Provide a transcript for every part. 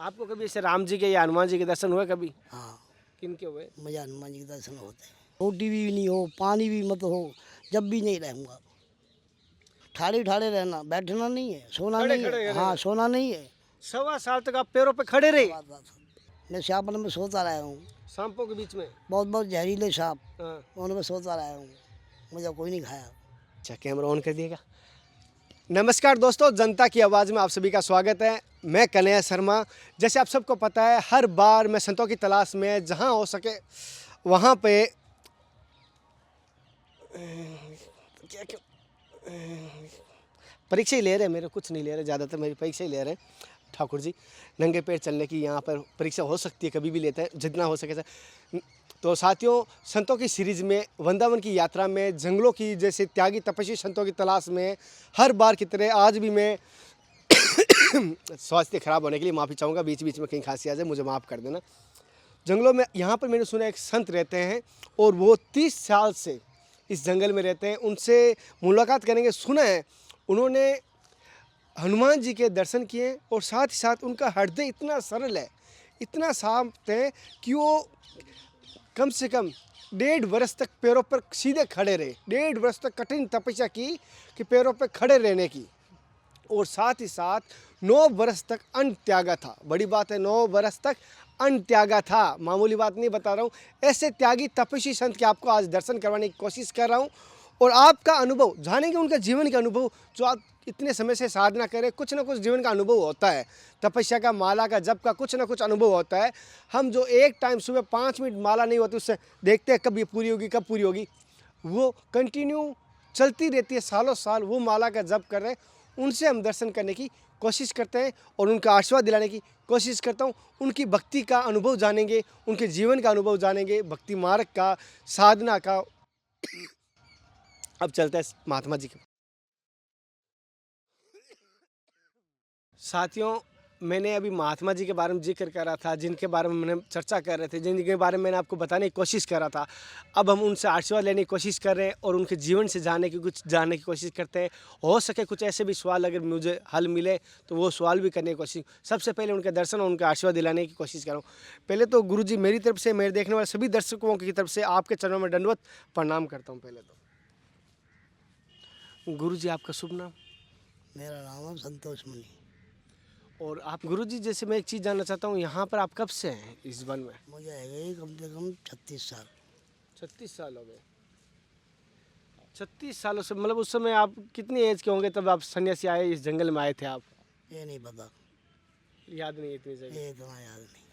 आपको कभी ऐसे राम जी के या हनुमान जी के दर्शन हुए कभी? हाँ, किन के हुए? मुझे हनुमान जी के दर्शन होते हैं। रोटी भी नहीं हो, पानी भी मत हो, जब भी नहीं रहूँगा। ठाड़े ठाड़े रहना, बैठना नहीं है, सोना खड़े नहीं खड़े है। रहना। हाँ, सोना नहीं है। 1.25 साल तक आप पैरों पे खड़े रहे मैं श्यापन में सोता रहा हूँ। सांपों के बीच में? बहुत बहुत जहरीले सांप, हाँ। उनमें सोता रहा हूँ। मुझे कोई नहीं खाया। अच्छा, कैमरा ऑन कर दिएगा। नमस्कार दोस्तों, जनता की आवाज़ में आप सभी का स्वागत है। मैं कन्हैया शर्मा। जैसे आप सबको पता है, हर बार मैं संतों की तलाश में जहां हो सके वहां पे क्या क्या परीक्षा ही ले रहे हैं। मेरे कुछ नहीं ले रहे, ज़्यादातर मेरी परीक्षा ही ले रहे हैं ठाकुर जी। नंगे पैर चलने की यहाँ पर परीक्षा हो सकती है, कभी भी लेते हैं जितना हो सके। तो साथियों, संतों की सीरीज़ में वृंदावन की यात्रा में जंगलों की जैसे त्यागी तपस्वी संतों की तलाश में हर बार की तरह आज भी मैं स्वास्थ्य खराब होने के लिए माफ़ी चाहूँगा। बीच बीच में कहीं खांसी आ जाए, मुझे माफ़ कर देना। जंगलों में यहाँ पर मैंने सुना एक संत रहते हैं और वो 30 साल से इस जंगल में रहते हैं। उनसे मुलाकात करेंगे। सुना है उन्होंने हनुमान जी के दर्शन किए और साथ ही साथ उनका हृदय इतना सरल है, इतना शांत है कि वो कम से कम 1.5 वर्ष तक पैरों पर सीधे खड़े रहे। 1.5 वर्ष तक कठिन तपस्या की कि पैरों पर खड़े रहने की, और साथ ही साथ 9 वर्ष तक अन्न त्यागा था। बड़ी बात है, 9 वर्ष तक अन्न त्यागा था, मामूली बात नहीं बता रहा हूँ। ऐसे त्यागी तपस्वी संत के आपको आज दर्शन करवाने की कोशिश कर रहा हूँ और आपका अनुभव जानेंगे, उनका जीवन का अनुभव। जो आप इतने समय से साधना करें, कुछ ना कुछ जीवन का अनुभव होता है, तपस्या का, माला का, जप का, कुछ ना कुछ अनुभव होता है। हम जो एक टाइम सुबह 5 मिनट माला नहीं होती उससे देखते हैं कब ये पूरी होगी, कब पूरी होगी, वो कंटिन्यू चलती रहती है, सालों साल वो माला का जप कर रहे हैं। उनसे हम दर्शन करने की कोशिश करते हैं और उनका आशीर्वाद दिलाने की कोशिश करता हूँ। उनकी भक्ति का अनुभव जानेंगे, उनके जीवन का अनुभव जानेंगे, भक्ति मार्ग का, साधना का। अब चलते हैं महात्मा जी के। साथियों, मैंने अभी महात्मा जी के बारे में जिक्र कर रहा था, जिनके बारे में मैंने चर्चा कर रहे थे, जिनके बारे में मैंने आपको बताने की कोशिश कर रहा था। अब हम उनसे आशीर्वाद लेने की कोशिश कर रहे हैं और उनके जीवन से जानने की कोशिश करते हैं। हो सके कुछ ऐसे भी सवाल अगर मुझे हल मिले तो वो सवाल भी करने की कोशिश। सबसे पहले उनके दर्शन और उनका आशीर्वाद दिलाने की कोशिश कर रहा हूँ। पहले तो गुरु जी, मेरी तरफ से, मेरे देखने वाले सभी दर्शकों की तरफ से आपके चरणों में दंडवत प्रणाम करता हूँ। पहले तो गुरु जी, आपका शुभ नाम? मेरा नाम है संतोष मुनि। और आप गुरु जी, जैसे मैं एक चीज़ जानना चाहता हूँ, यहाँ पर आप कब से हैं इस वन में? मुझे है कम से कम 36 साल। 36 साल हो गए। 36 सालों से, मतलब उस समय आप कितनी एज के होंगे तब आप सन्यासी आए, इस जंगल में आए थे आप? ये नहीं पता, याद नहीं इतनी जगह। ये इतना याद नहीं।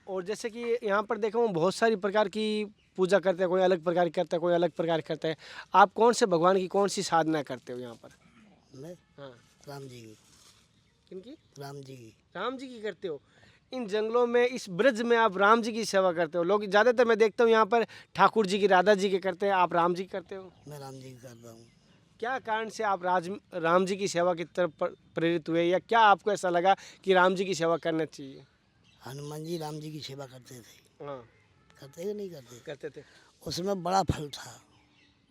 और जैसे कि यहाँ पर देखा हूँ बहुत सारी प्रकार की पूजा करते हैं, कोई अलग प्रकार की करता है, कोई अलग प्रकार की करता है। आप कौन से भगवान की कौन सी साधना करते हो यहाँ पर? मैं हाँ। राम जी की। किनकी? राम जी की। राम जी की करते हो? इन जंगलों में, इस ब्रज में आप राम जी की सेवा करते हो। लोग ज़्यादातर मैं देखता हूँ यहाँ पर ठाकुर जी की, राधा जी के करते हैं, आप राम जी की करते हो। मैं राम जी की करता हूँ। क्या कारण से आप राम जी की सेवा की तरफ प्रेरित हुए, या क्या आपको ऐसा लगा कि राम जी की सेवा करना चाहिए? हनुमान जी राम जी की सेवा करते थे। हाँ, करते कि नहीं करते? करते थे। उसमें बड़ा फल था।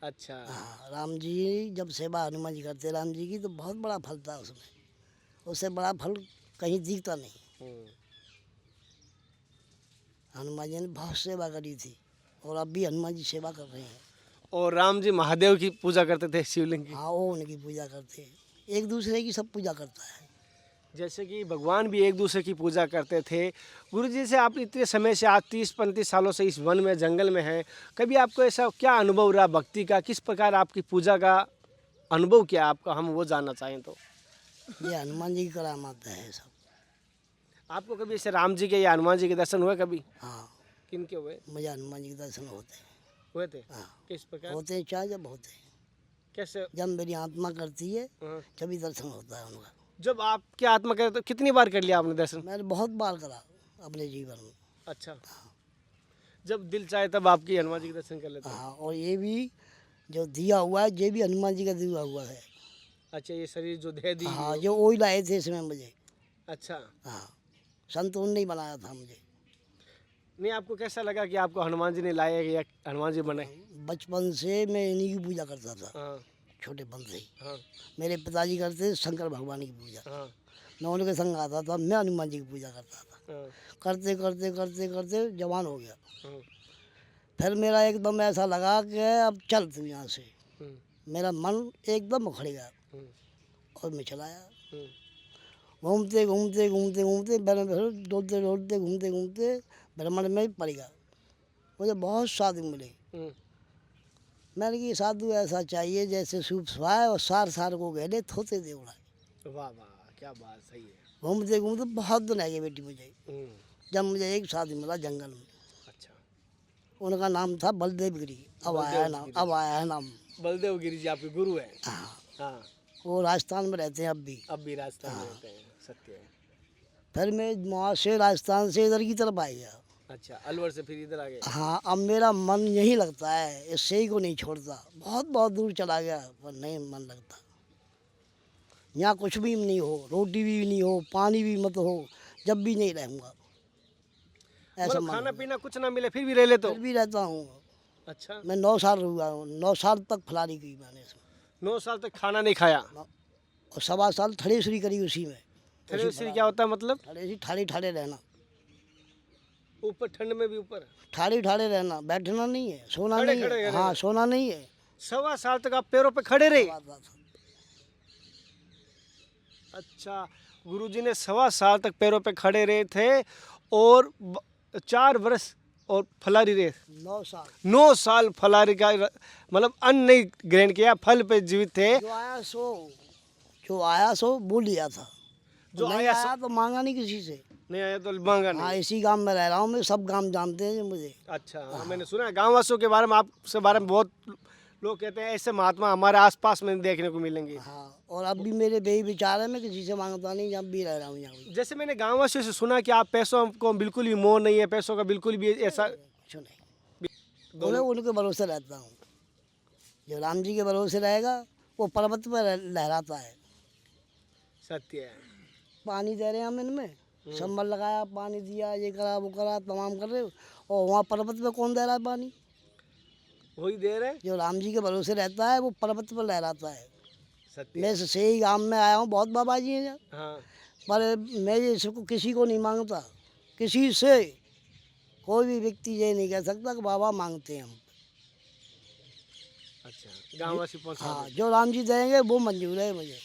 अच्छा। हाँ, राम जी जब सेवा हनुमान जी करते राम जी की तो बहुत बड़ा फल था उसमें। उससे बड़ा फल कहीं दिखता नहीं। हनुमान जी ने बहुत सेवा करी थी और अब भी हनुमान जी सेवा कर रहे हैं। और राम जी महादेव की पूजा करते थे, शिवलिंग की। हाँ, वो उनकी पूजा करते हैं। एक दूसरे की सब पूजा करता है। जैसे कि भगवान भी एक दूसरे की पूजा करते थे। गुरु जी से आप इतने समय से, आज 30-35 सालों से इस वन में, जंगल में हैं, कभी आपको ऐसा क्या अनुभव रहा भक्ति का? किस प्रकार आपकी पूजा का अनुभव किया आपका, हम वो जानना चाहें तो? ये हनुमान जी की करामात है सब। आपको कभी ऐसे राम जी के या हनुमान जी के दर्शन हुए कभी? हाँ, किन के हुए? मुझे हनुमान जी के दर्शन होते हैं। हुए थे? हाँ, किस प्रकार? होते हैं, चाहे जब होते हैं। कैसे? जब मेरी आत्मा करती है हाँ। तभी दर्शन होता है उनका। जब आपकी आत्मा करे तो कितनी बार कर लिया आपने दर्शन? मैंने बहुत बार करा अपने जीवन में। अच्छा। जब दिल चाहे तब आपकी हनुमान जी के दर्शन कर लेते हैं? हाँ, और ये भी जो दिया हुआ है ये भी हनुमान जी का दिया हुआ है। अच्छा, ये शरीर जो दे दी? हाँ, जो वही लाए थे इसमें मुझे। अच्छा। हाँ, संतों ने बनाया था मुझे। नहीं, आपको कैसा लगा कि आपको हनुमान जी ने लाया या हनुमान जी बनाए? बचपन से मैं इन्हीं की पूजा करता था, हाँ। छोटेपन से ही। हाँ। मेरे पिताजी करते थे शंकर भगवान की पूजा। हाँ। मैं उनके संग आता था, मैं हनुमान जी की पूजा करता था। हाँ, करते करते करते करते जवान हो गया। हाँ, फिर मेरा एकदम ऐसा लगा कि अब चल तू यहाँ से। हम्म, मेरा मन एकदम उखड़ गया हम्म, और मैं चला आया। हम्म, घूमते घूमते घूमते घूमते मैंने फिर दौड़ते दौड़ते घूमते घूमते भ्रमण में पड़ गया। मुझे बहुत साधु मिले। हम्म। मैंने कि साधु ऐसा चाहिए जैसे सूप सुहाए और सार सार को गहले थोते दे उड़ाए। वाह वाह, क्या बात, सही है। घूमते घूमते बहुत दिन आ गए बेटी मुझे। हम्म, जब मुझे एक साधु मिला जंगल में, अच्छा। उनका नाम था बलदेव गिरी। अब आया है नाम, अब आया है नाम। बलदेव गिरी जी आपके गुरु हैं? हाँ, हाँ, वो राजस्थान में रहते हैं अब भी। अब भी राजस्थान में रहते हैं, सत्य है। फिर मैं वहाँ से राजस्थान से इधर की तरफ आ गया। अच्छा, अलवर से फिर इधर आ गए? हाँ, अब मेरा मन यहीं लगता है, इससे ही को नहीं छोड़ता। बहुत बहुत दूर चला गया पर नहीं मन लगता। यहाँ कुछ भी नहीं हो, रोटी भी नहीं हो, पानी भी मत हो, जब भी नहीं रहूँगा ऐसा मतलब मन खाना होगा। पीना कुछ ना मिले फिर भी रह लेते हो? फिर भी रहता हूँ। अच्छा, मैं 9 साल रुका हूँ, 9 साल तक फलारी की मैंने इसमें। 9 साल तक खाना नहीं खाया? और 1.25 साल थड़ेसरी करी उसी में। थ्रेसरी क्या होता है मतलब? थड़ेसरी ठाड़े ठाड़े रहना, ऊपर ठंड में भी ऊपर? ठाड़े ठाड़े रहना, बैठना नहीं है, सोना खड़े नहीं खड़े है। रहना। हाँ, सोना नहीं है। 1.25 साल तक आप पैरों पे खड़े रहे? अच्छा, गुरुजी ने 1.25 साल तक पैरों पे खड़े रहे थे और 4 वर्ष और फलारी रहे। 9 साल 9 साल फलारी का मतलब अन्न नहीं ग्रहण किया, फल पे जीवित थे। जो आया सो वो लिया था। जो नहीं आया आया तो मांगा नहीं किसी से। नहीं आया तो मांगा हाँ, नहीं। इसी गांव में रह रहा हूँ मैं, सब गांव जानते हैं मुझे। अच्छा, हाँ, मैंने सुना है गाँव वासियों के बारे में, आपसे बारे में बहुत लोग कहते हैं ऐसे महात्मा हमारे आसपास में देखने को मिलेंगे। हाँ, और अब भी मेरे यही विचार है, मैं किसी से मांगता नहीं, जब भी रह रहा हूँ यहाँ भी। जैसे मैंने गाँव वासियों से सुना कि आप पैसों को बिल्कुल भी मोह नहीं है, पैसों का बिल्कुल भी ऐसा कुछ नहीं, बोले उनके भरोसे रहता हूँ। जो राम जी के भरोसे रहेगा वो पर्वत पर लहराता है। सत्य है। पानी दे रहे हैं हम इनमें, संभल लगाया, पानी दिया, ये करा वो करा, तमाम कर रहे हो, और वहाँ पर्वत पे कौन दे रहा है पानी? वही दे रहे हैं। जो राम जी के भरोसे रहता है वो पर्वत पर लहराता है। सत्य। मैं से ही गांव में आया हूँ, बहुत बाबा जी हैं यहाँ, हाँ, पर मैं ये सबको किसी को नहीं मांगता, किसी से। कोई भी व्यक्ति ये नहीं कह सकता कि बाबा मांगते हैं हम। अच्छा, गाँव वासी पहुँचा हाँ, जो राम जी देंगे वो मंजूर है मुझे।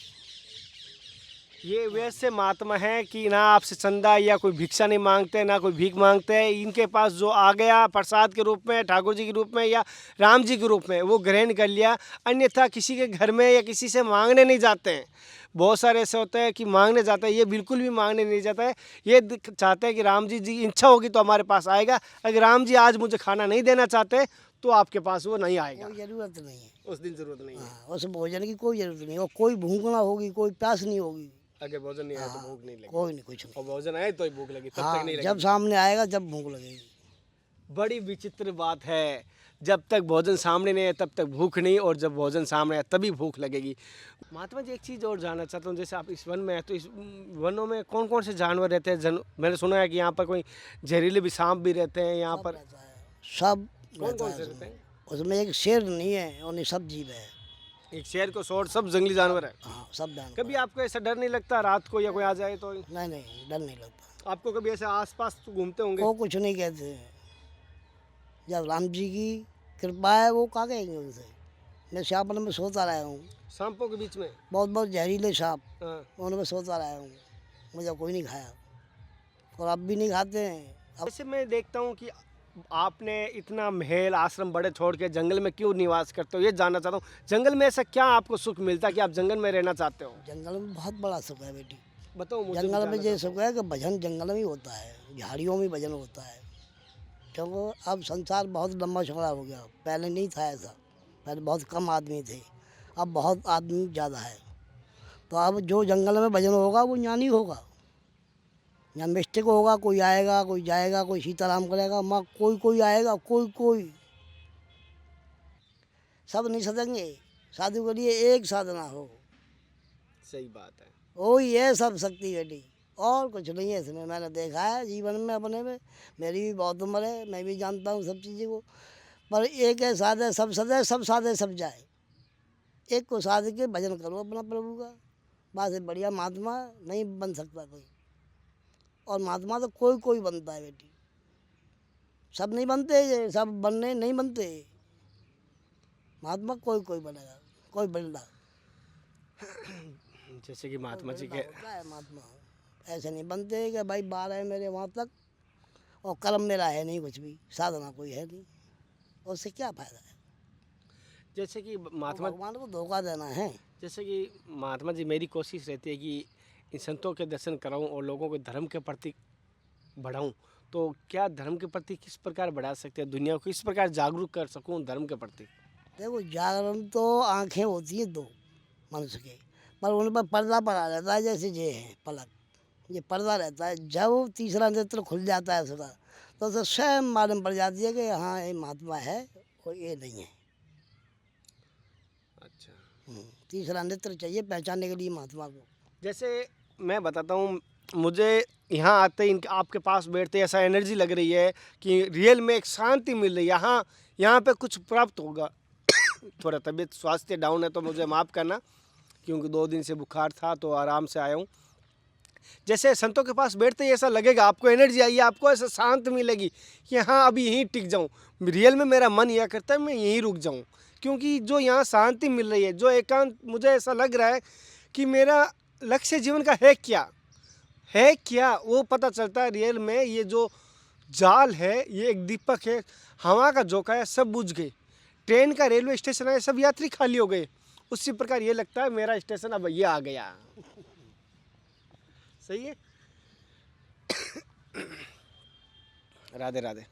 ये वैसे महात्मा है कि ना आपसे चंदा या कोई भिक्षा नहीं मांगते, ना कोई भीख मांगते हैं। इनके पास जो आ गया प्रसाद के रूप में, ठाकुर जी के रूप में या राम जी के रूप में, वो ग्रहण कर लिया। अन्यथा किसी के घर में या किसी से मांगने नहीं जाते हैं। बहुत सारे ऐसे होते हैं कि मांगने जाते हैं, ये बिल्कुल भी मांगने नहीं जाता है। ये चाहते हैं कि राम जी की इच्छा होगी तो हमारे पास आएगा। अगर राम जी आज मुझे खाना नहीं देना चाहते तो आपके पास वो नहीं आएगा। कोई ज़रूरत नहीं है। उस दिन जरूरत नहीं है। हाँ, उस भोजन की कोई ज़रूरत नहीं, और कोई भूख ना होगी, कोई प्यास नहीं होगी। अगर भोजन नहीं आया तो भूख नहीं लगी, कोई नहीं, कुछ नहीं। और भोजन आए तो ही भूख लगी, तब तक हाँ, नहीं लगी। जब सामने आएगा जब भूख लगेगी। बड़ी विचित्र बात है, जब तक भोजन सामने नहीं है तब तक भूख नहीं, और जब भोजन सामने है तभी भूख लगेगी। महात्मा जी, एक चीज़ और जानना चाहता हूँ, जैसे आप इस वन में हैं तो इस वनों में कौन कौन से जानवर रहते हैं? मैंने सुना है कि यहाँ पर कोई जहरीले भी सांप भी रहते हैं यहाँ पर। रहता है, सब कौन रहता कौन है से उसमें। रहते हैं? उसमें एक शेर नहीं है और नहीं सब जीव है। एक शेर को छोड़ सब जंगली जानवर है। हाँ, सब जानवर। कभी आपको ऐसा डर नहीं लगता रात को या कोई आ जाए तो? नहीं नहीं, डर नहीं लगता। आपको कभी ऐसे आसपास तो घूमते होंगे? वो कुछ नहीं कहते हैं। जब राम जी की कृपा है वो क्या कहेंगे उनसे। मैं श्यामल में सोता रहा हूँ, सांपों के बीच में? बहुत बहुत जहरीले सांप, हाँ। उनमें सोता रहा हूँ, मुझे कोई नहीं खाया और अब भी नहीं खाते हैं। अब वैसे मैं देखता हूँ कि आपने इतना महल आश्रम बड़े छोड़ के जंगल में क्यों निवास करते हो, ये जानना चाहता हूँ। जंगल में ऐसा क्या आपको सुख मिलता है कि आप जंगल में रहना चाहते हो? जंगल में बहुत बड़ा सुख है बेटी। बताओ मुझे भी जंगल में जानना ये सुख है कि भजन जंगल में ही होता है, झाड़ियों में भजन होता है। क्योंकि अब संसार बहुत लंबा चौड़ा हो गया, पहले नहीं था ऐसा। पहले बहुत कम आदमी थे, अब बहुत आदमी ज़्यादा है। तो अब जो जंगल में भजन होगा वो ज्ञानी होगा, या मिस्टिक होगा। कोई आएगा, कोई जाएगा, कोई सीताराम करेगा, माँ कोई कोई आएगा, कोई कोई, सब नहीं सदेंगे। साधु के लिए एक साधना हो, सही बात है। वही है सब शक्ति बेटी, और कुछ नहीं है इसमें। मैंने देखा है जीवन में अपने में, मेरी भी बहुत उम्र है, मैं भी जानता हूँ सब चीज़ों को। पर एक है साधे सब सदे, सब साधे सब जाए। एक को साध के भजन करो अपना प्रभु का, बस बढ़िया महात्मा नहीं बन सकता कोई। और महात्मा तो कोई कोई बनता है बेटी, सब नहीं बनते, ये सब बनने नहीं बनते। महात्मा कोई कोई बनेगा, कोई बनेगा। जैसे कि महात्मा जी के होता है महात्मा, ऐसे नहीं बनते कि भाई बाल है मेरे वहाँ तक और कर्म मेरा है नहीं, कुछ भी साधना कोई है नहीं, उससे क्या फायदा है? जैसे कि महात्मा भगवान को धोखा देना है। जैसे कि महात्मा जी, मेरी कोशिश रहती है कि इन संतों के दर्शन कराऊं और लोगों को धर्म के प्रति बढ़ाऊं। तो क्या धर्म के प्रति किस प्रकार बढ़ा सकते हैं, दुनिया को किस प्रकार जागरूक कर सकूं धर्म के प्रति? देखो जागरण तो आंखें होती हैं दो मनुष्य के, पर उन पर पर्दा पड़ा रहता है, जैसे ये है पलक, ये पर्दा रहता है। जब तीसरा नेत्र खुल जाता है उसका, तो उसे स्वयं मालूम पड़ जाती है कि हाँ ये महात्मा है और ये नहीं है। अच्छा, तीसरा नेत्र चाहिए पहचानने के लिए महात्मा को। जैसे मैं बताता हूँ, मुझे यहाँ आते ही आपके पास बैठते ऐसा एनर्जी लग रही है कि रियल में एक शांति मिल रही है। यहाँ पे कुछ प्राप्त होगा। थोड़ा तबीयत स्वास्थ्य डाउन है तो मुझे माफ़ करना, क्योंकि 2 दिन से बुखार था तो आराम से आया हूँ। जैसे संतों के पास बैठते ही ऐसा लगेगा, आपको एनर्जी आई है, आपको ऐसा शांत मिलेगी कि हाँ अभी यहीं टिक जाऊँ। रियल में मेरा मन यह करता है मैं यहीं रुक जाऊँ, क्योंकि जो यहाँ शांति मिल रही है, जो एकांत, मुझे ऐसा लग रहा है कि मेरा लक्ष्य जीवन का है क्या वो पता चलता है। रियल में ये जो जाल है ये एक दीपक है, हवा का झोंका है, सब बुझ गए। ट्रेन का रेलवे स्टेशन है, सब यात्री खाली हो गए। उसी प्रकार ये लगता है मेरा स्टेशन अब ये आ गया। सही है। राधे राधे।